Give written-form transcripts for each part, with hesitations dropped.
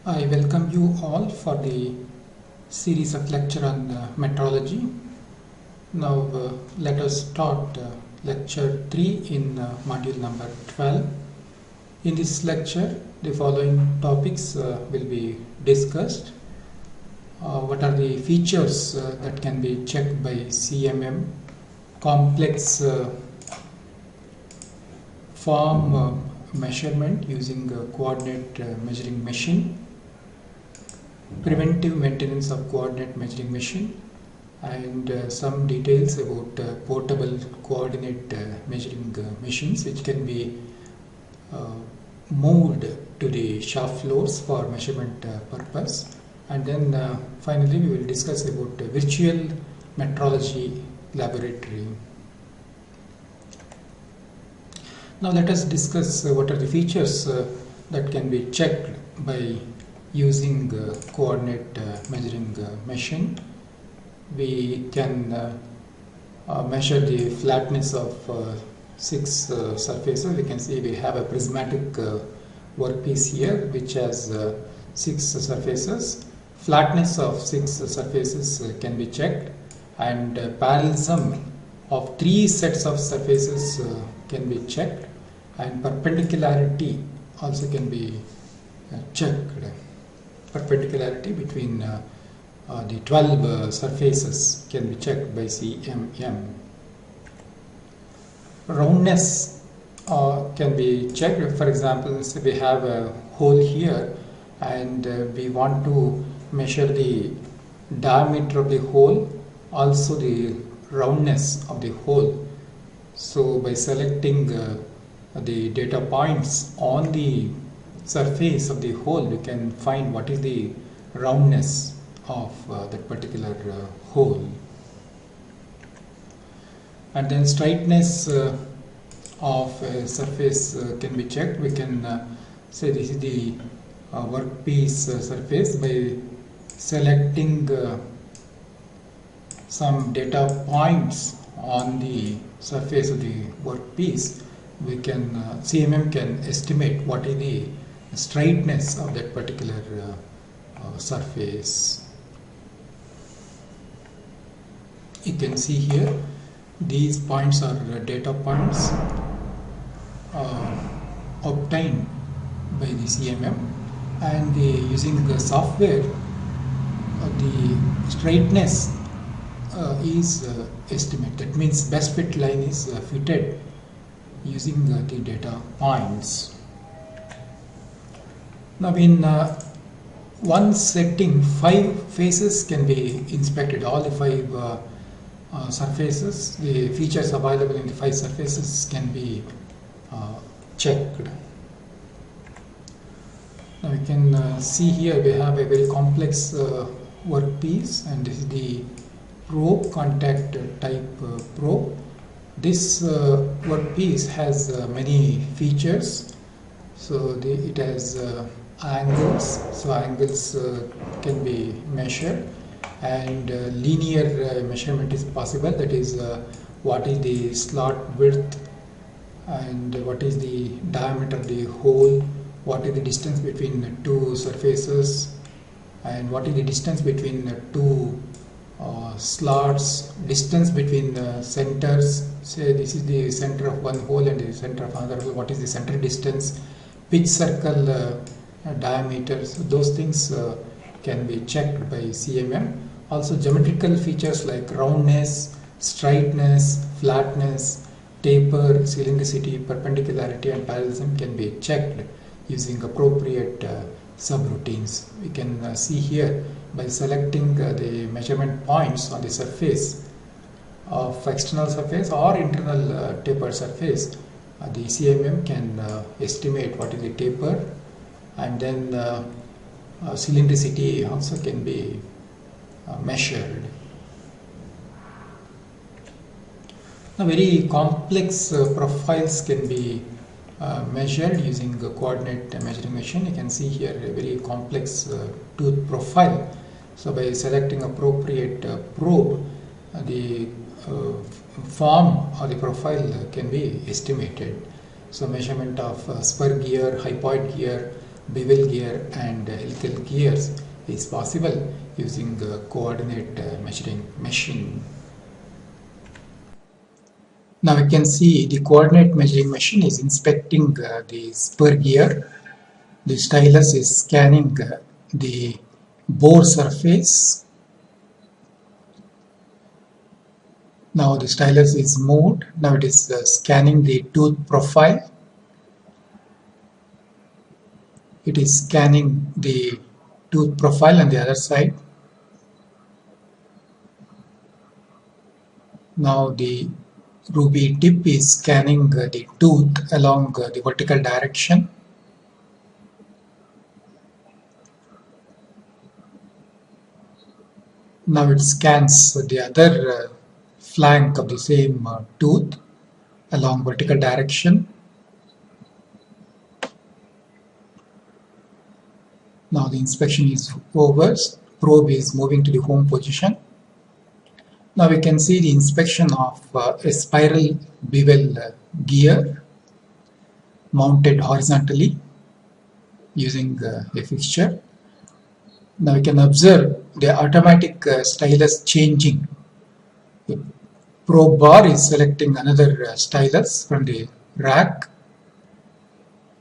I welcome you all for the series of lecture on metrology. Now let us start lecture 3 in module number 12. In this lecture, the following topics will be discussed. What are the features that can be checked by CMM, complex form measurement using a coordinate measuring machine, preventive maintenance of coordinate measuring machine, and some details about portable coordinate measuring machines which can be moved to the shop floors for measurement purpose. And then finally we will discuss about virtual metrology laboratory. Now let us discuss what are the features that can be checked by using coordinate measuring machine. We can measure the flatness of 6 surfaces. We can see we have a prismatic workpiece here which has 6 surfaces. Flatness of 6 surfaces can be checked, and parallelism of 3 sets of surfaces can be checked, and perpendicularity also can be checked. Perpendicularity between the 12 surfaces can be checked by CMM. Roundness can be checked. For example, say we have a hole here and we want to measure the diameter of the hole, also the roundness of the hole. So by selecting the data points on the surface of the hole, we can find what is the roundness of that particular hole. And then straightness of a surface can be checked. We can say this is the workpiece surface. By selecting some data points on the surface of the workpiece, we can CMM can estimate what is the straightness of that particular surface. You can see here these points are data points obtained by the CMM, and using the software the straightness is estimated. That means best fit line is fitted using the data points. Now in one setting, 5 faces can be inspected. All the 5 surfaces, the features available in the 5 surfaces can be checked. Now you can see here we have a very complex workpiece, and this is the probe, contact type probe. This workpiece has many features. So it has angles, so angles can be measured, and linear measurement is possible. That is what is the slot width, and what is the diameter of the hole, what is the distance between the 2 surfaces, and what is the distance between the 2 slots, distance between the centers. Say this is the center of one hole and the center of another hole, what is the center distance, pitch circle diameters. So those things can be checked by CMM. Also geometrical features like roundness, straightness, flatness, taper, cylindricity, perpendicularity, and parallelism can be checked using appropriate subroutines. We can see here by selecting the measurement points on the surface of external surface or internal taper surface, the CMM can estimate what is the taper, and then cylindricity also can be measured. Now very complex profiles can be measured using a coordinate measuring machine. You can see here a very complex tooth profile. So by selecting appropriate probe, the form or the profile can be estimated. So measurement of spur gear, hypoid gear, bevel gear and helical gears is possible using coordinate measuring machine. Now we can see the coordinate measuring machine is inspecting the spur gear. The stylus is scanning the bore surface. Now the stylus is moved. Now it is scanning the tooth profile. It is scanning the tooth profile on the other side. Now the ruby tip is scanning the tooth along the vertical direction. Now it scans the other flank of the same tooth along vertical direction. Now the inspection is over. Probe is moving to the home position. Now we can see the inspection of a spiral bevel gear mounted horizontally using a fixture. Now we can observe the automatic stylus changing. The probe bar is selecting another stylus from the rack.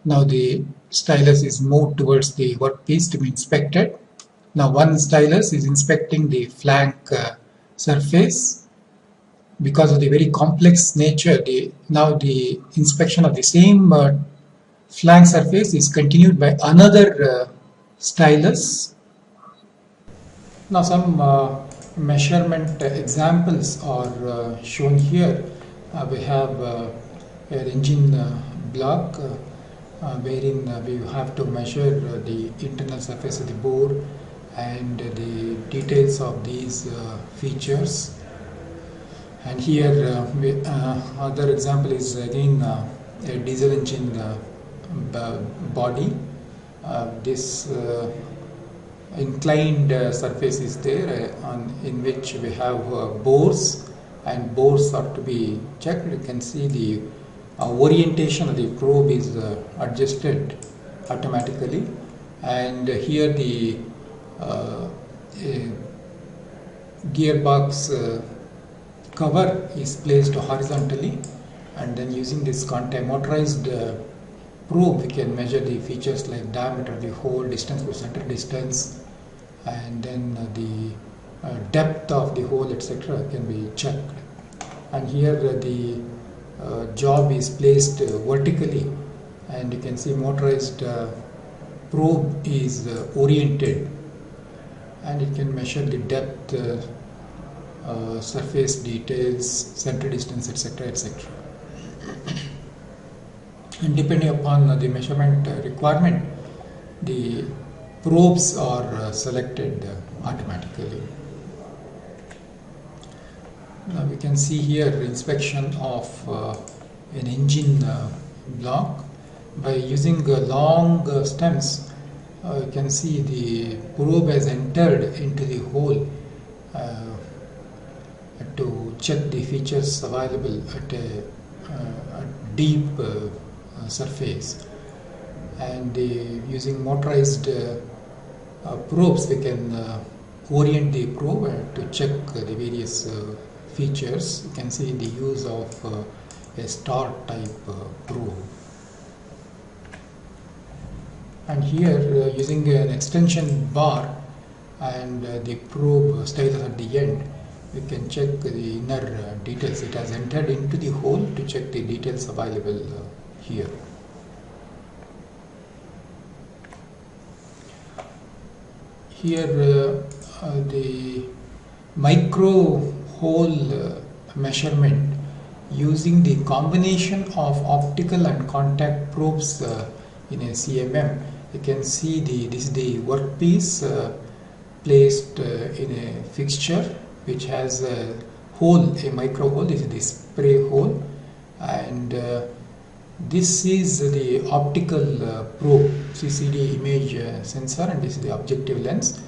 Now the stylus is moved towards the workpiece to be inspected. Now one stylus is inspecting the flank surface. Because of the very complex nature, now the inspection of the same flank surface is continued by another stylus. Now some measurement examples are shown here. We have an engine block wherein we have to measure the internal surface of the bore and the details of these features. And here other example is again a diesel engine body. This inclined surface is there in which we have bores, and bores are to be checked. You can see the orientation of the probe is adjusted automatically, and here the gearbox cover is placed horizontally, and then using this motorized probe we can measure the features like diameter of the hole, distance to center distance, and then the depth of the hole, etc. can be checked. And here the job is placed vertically, and you can see motorized probe is oriented, and it can measure the depth, surface details, center distance, etc., etc. And depending upon the measurement requirement, the probes are selected automatically. Now we can see here inspection of an engine block. By using long stems, you can see the probe has entered into the hole to check the features available at a deep surface. And using motorized probes, we can orient the probe to check the various features. You can see the use of a star type probe. And here using an extension bar and the probe stylus at the end, we can check the inner details. It has entered into the hole to check the details available here. Here the micro hole measurement using the combination of optical and contact probes in a CMM. You can see this is the workpiece placed in a fixture which has a hole, a micro hole. This is the spray hole, and this is the optical probe, CCD image sensor, and this is the objective lens.